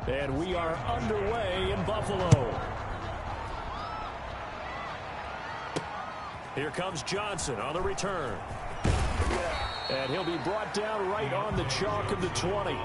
And we are underway in Buffalo. Here comes Johnson on the return. And he'll be brought down right on the chalk of the 20.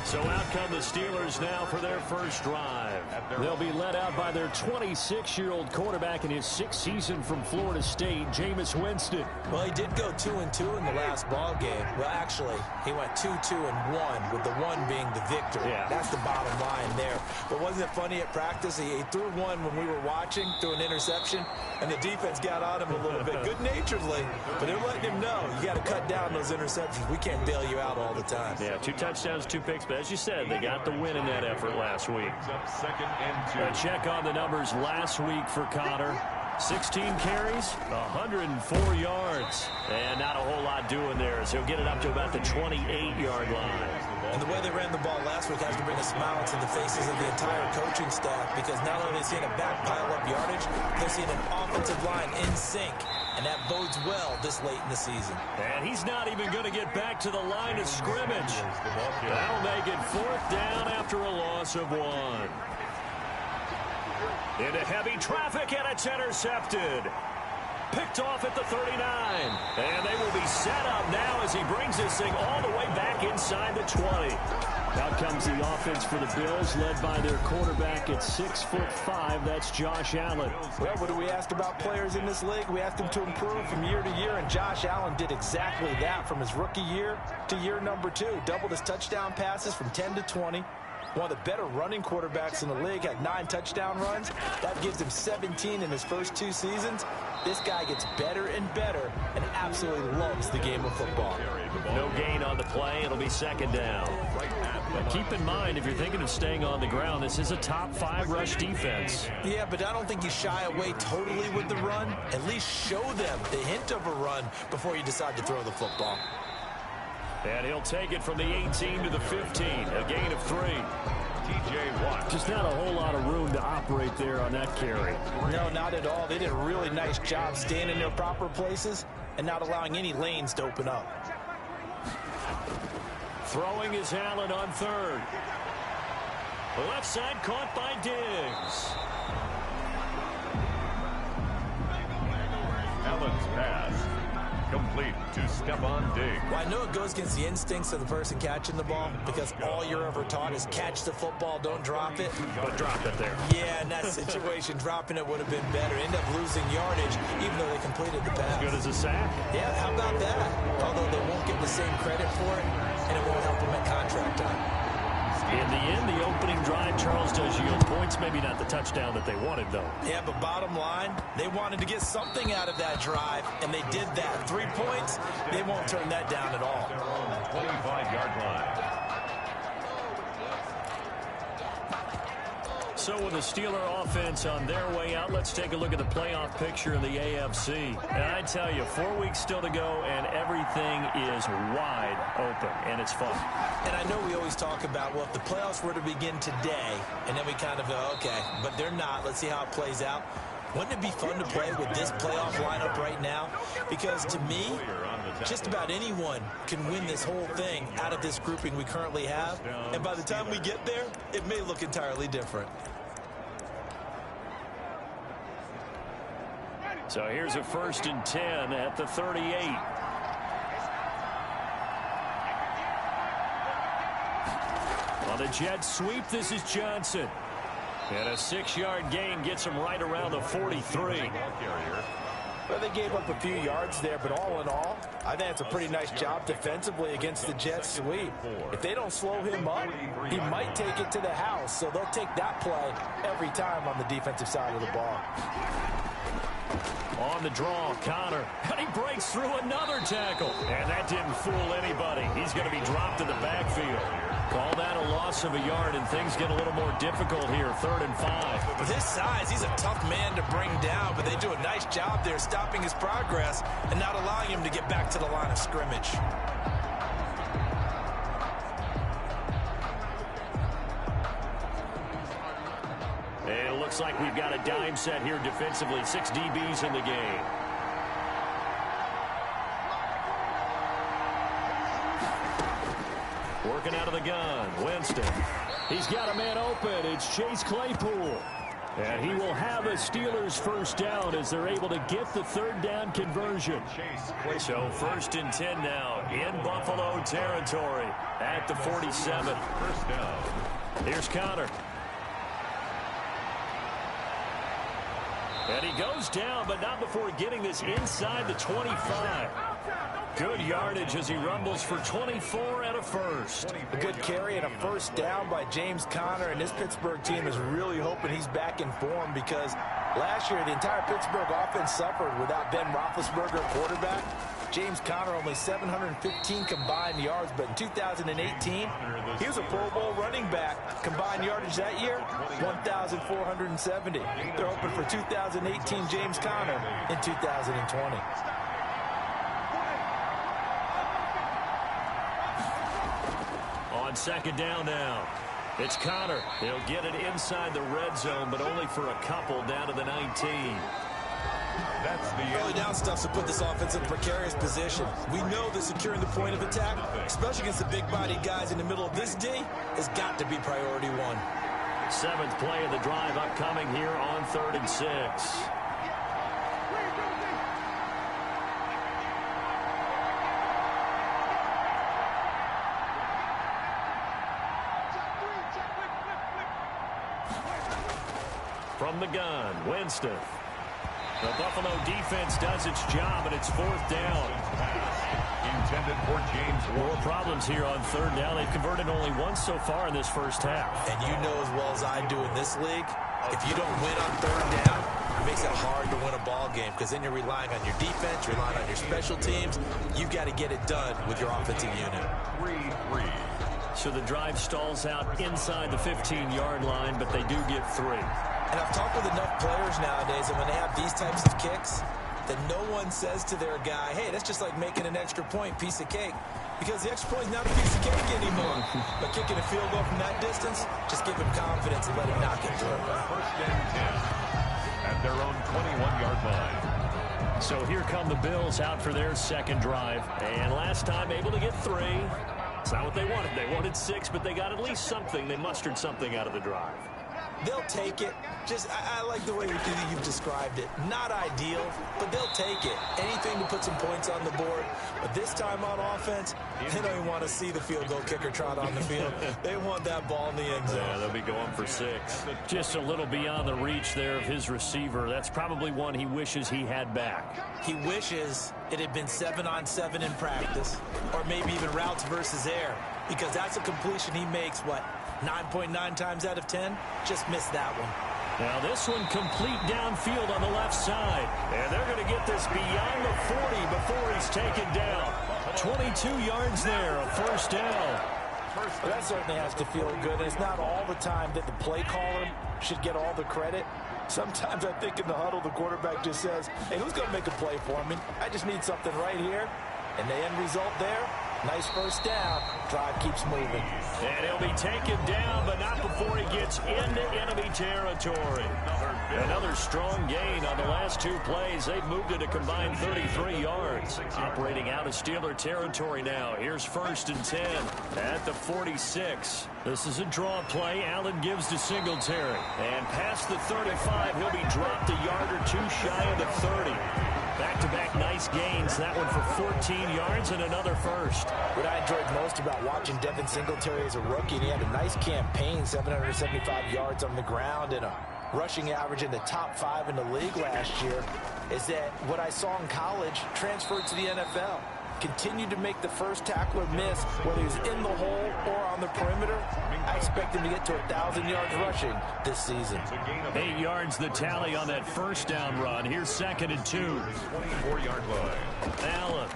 So out come the Steelers now for their first drive. They'll be led out by their 26-year-old quarterback in his 6th season from Florida State, Jameis Winston. Well, he did go 2-2 in the last ball game. Well, actually, he went 2-2-1, with the one being the victory. Yeah. That's the bottom line there. But wasn't it funny at practice? He threw one when we were watching, threw an interception, and the defense got on him a little bit, good-naturedly. But they're letting him know, you got to cut down those interceptions. We can't bail you out all the time. Yeah, 2 touchdowns, 2 picks. But as you said, they got the win in that effort last week. A check on the numbers last week for Connor. 16 carries, 104 yards. And not a whole lot doing there as he'll get it up to about the 28-yard line. And the way they ran the ball last week has to bring a smile to the faces of the entire coaching staff, because not only are they seeing a back pile up yardage, they're seeing an offensive line in sync. And that bodes well this late in the season. And he's not even going to get back to the line of scrimmage. That'll make it 4th down after a loss of 1. Into heavy traffic, and it's intercepted. Picked off at the 39. And they will be set up now as he brings this thing all the way back inside the 20. Out comes the offense for the Bills, led by their quarterback at 6'5". That's Josh Allen. Well, what do we ask about players in this league? We ask them to improve from year to year, and Josh Allen did exactly that from his rookie year to year number 2. Doubled his touchdown passes from 10 to 20. One of the better running quarterbacks in the league, had 9 touchdown runs. That gives him 17 in his first 2 seasons. This guy gets better and better and absolutely loves the game of football. No gain on the play. It'll be 2nd down. But keep in mind, if you're thinking of staying on the ground, this is a top 5 rush defense. Yeah, but I don't think you shy away totally with the run. At least show them the hint of a run before you decide to throw the football. And he'll take it from the 18 to the 15. A gain of 3. T.J. Watt. Just not a whole lot of room to operate there on that carry. No, not at all. They did a really nice job staying in their proper places and not allowing any lanes to open up. Throwing is Allen on 3rd. Left side caught by Diggs. Allen's pass complete to Stephon Diggs. Well, I know it goes against the instincts of the person catching the ball, because all you're ever taught is catch the football, don't drop it. But drop it there. Yeah, in that situation, dropping it would have been better. End up losing yardage, even though they completed the pass. As good as a sack. Yeah, how about that? Although they won't get the same credit for it, and it won't help them at contract time. In the end, the opening drive, Charles, does yield points. Maybe not the touchdown that they wanted, though. Yeah, but bottom line, they wanted to get something out of that drive, and they did that. 3 points, they won't turn that down at all. 25-yard line. So with the Steeler offense on their way out, let's take a look at the playoff picture in the AFC. And I tell you, 4 weeks still to go, and everything is wide open, and it's fun. And I know we always talk about, well, if the playoffs were to begin today, and then we kind of go, okay, but they're not. Let's see how it plays out. Wouldn't it be fun to play with this playoff lineup right now? Because to me, just about anyone can win this whole thing out of this grouping we currently have. And by the time we get there, it may look entirely different. So here's a 1st and 10 at the 38. On the jet sweep, this is Johnson. And a 6-yard gain gets him right around the 43. Well, they gave up a few yards there, but all in all, I think it's a pretty nice job defensively against the jet sweep. If they don't slow him up, he might take it to the house, so they'll take that play every time on the defensive side of the ball. On the draw, Connor, and he breaks through another tackle. And that didn't fool anybody. He's going to be dropped in the backfield. Call that a loss of a yard, and things get a little more difficult here, 3rd and 5. With his size, he's a tough man to bring down, but they do a nice job there stopping his progress and not allowing him to get back to the line of scrimmage. And it looks like we've got a dime set here defensively. 6 DBs in the game. gun, Winston. He's got a man open. It's Chase Claypool. And he will have a Steelers first down as they're able to get the third down conversion. So 1st and 10 now in Buffalo territory at the 47. First down. Here's Connor. And he goes down, but not before getting this inside the 25. Good yardage as he rumbles for 24 and a first. A good carry and a first down by James Conner, and this Pittsburgh team is really hoping he's back in form because last year the entire Pittsburgh offense suffered without Ben Roethlisberger at quarterback. James Conner only 715 combined yards, but in 2018, he was a Pro Bowl running back. Combined yardage that year, 1,470. They're hoping for 2018 James Conner in 2020. On second down now, it's Connor. He'll get it inside the red zone, but only for a couple down to the 19. That's the Early down stuff to put this offense in a precarious position. We know that securing the point of attack, especially against the big-bodied guys in the middle of this D, has got to be priority one. 7th play of the drive upcoming here on 3rd and 6. From the gun, Winston. The Buffalo defense does its job, and it's 4th down. intended for James. More problems here on 3rd down. They've converted only once so far in this first half. And you know as well as I do in this league, if you don't win on 3rd down, it makes it hard to win a ball game because then you're relying on your defense, relying on your special teams. You've got to get it done with your offensive unit. 3-3. So the drive stalls out inside the 15-yard line, but they do get 3. And I've talked with enough players nowadays, and when they have these types of kicks, that no one says to their guy, hey, that's just like making an extra point, piece of cake. Because the extra point is not a piece of cake anymore. But kicking a field goal from that distance, just give him confidence and let him knock it through. 1st and 10 at their own 21-yard line. So here come the Bills out for their second drive. And last time able to get 3. It's not what they wanted. They wanted 6, but they got at least something. They mustered something out of the drive. They'll take it. Just, I like the way you've described it. Not ideal, but they'll take it. Anything to put some points on the board. But this time on offense, they don't even want to see the field goal kicker trot on the field. They want that ball in the end zone. Yeah, they'll be going for 6. Just a little beyond the reach there of his receiver. That's probably one he wishes he had back. He wishes it had been 7-on-7 in practice, or maybe even routes versus air, because that's a completion he makes, 9.9 times out of 10? Just missed that one. Now this one complete downfield on the left side. And they're going to get this beyond the 40 before he's taken down. 22 yards there, a first down. Well, that certainly has to feel good. It's not all the time that the play caller should get all the credit. Sometimes I think in the huddle, the quarterback just says, hey, who's going to make a play for me? I just need something right here. And the end result there, nice first down. Drive keeps moving. And he'll be taken down, but not before he gets into enemy territory. Another strong gain on the last 2 plays. They've moved it a combined 33 yards. Operating out of Steeler territory now. Here's 1st and 10 at the 46. This is a draw play. Allen gives to Singletary. And past the 35, he'll be dropped a yard or 2 shy of the 30. Back-to-back nice gains. That one for 14 yards and another first. What I enjoyed most about watching Devin Singletary as a rookie, and he had a nice campaign, 775 yards on the ground and a rushing average in the top 5 in the league last year, is that what I saw in college transferred to the NFL. Continued to make the first tackler miss, whether he's in the hole or on the perimeter. I expect him to get to 1,000 yards rushing this season. 8 yards the tally on that first down run. Here's 2nd and 2. 24-yard line. Allen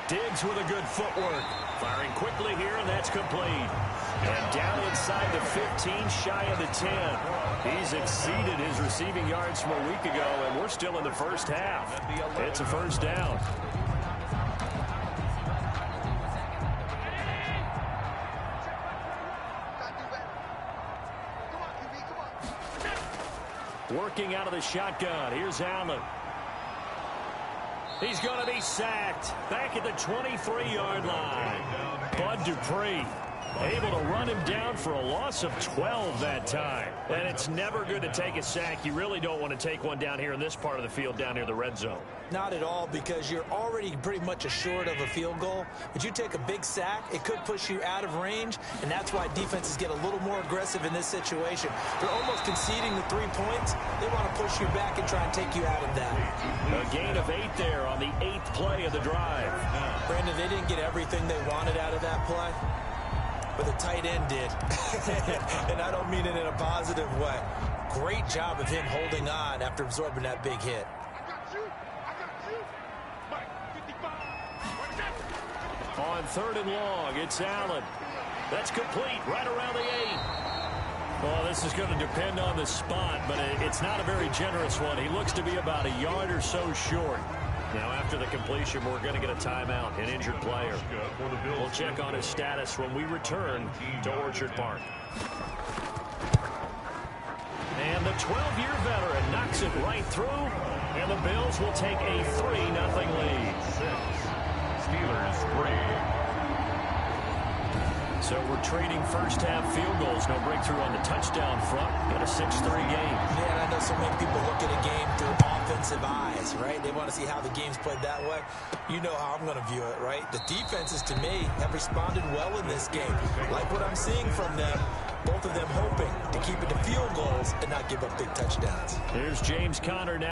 digs with a good footwork. Firing quickly here, and that's complete. And down inside the 15, shy of the 10. He's exceeded his receiving yards from a week ago, and we're still in the first half. It's a first down. Working out of the shotgun. Here's Allen. He's going to be sacked. Back at the 23-yard line. Bud Dupree. Able to run him down for a loss of 12 that time. And it's never good to take a sack. You really don't want to take one down here in this part of the field down near the red zone. Not at all, because you're already pretty much assured of a field goal. But you take a big sack, it could push you out of range, and that's why defenses get a little more aggressive in this situation. They're almost conceding the 3 points. They want to push you back and try and take you out of that. A gain of 8 there on the 8th play of the drive. Brandon, they didn't get everything they wanted out of that play, but the tight end did. And I don't mean it in a positive way. Great job of him holding on after absorbing that big hit. On 3rd and long, it's Allen. That's complete right around the 8. Well, this is going to depend on the spot, but it's not a very generous one. He looks to be about a yard or so short. Now, after the completion, we're going to get a timeout, an injured player. We'll check on his status when we return to Orchard Park. And the 12-year veteran knocks it right through, and the Bills will take a 3-0 lead. Steelers 3. So we're trading first-half field goals. No breakthrough on the touchdown front. Got a 6-3 game. Yeah, and I know so many people look at a game through offensive eyes, right? They want to see how the game's played that way. You know how I'm going to view it, right? The defenses, to me, have responded well in this game. Like what I'm seeing from them, both of them hoping to keep it to field goals and not give up big touchdowns. Here's James Conner now.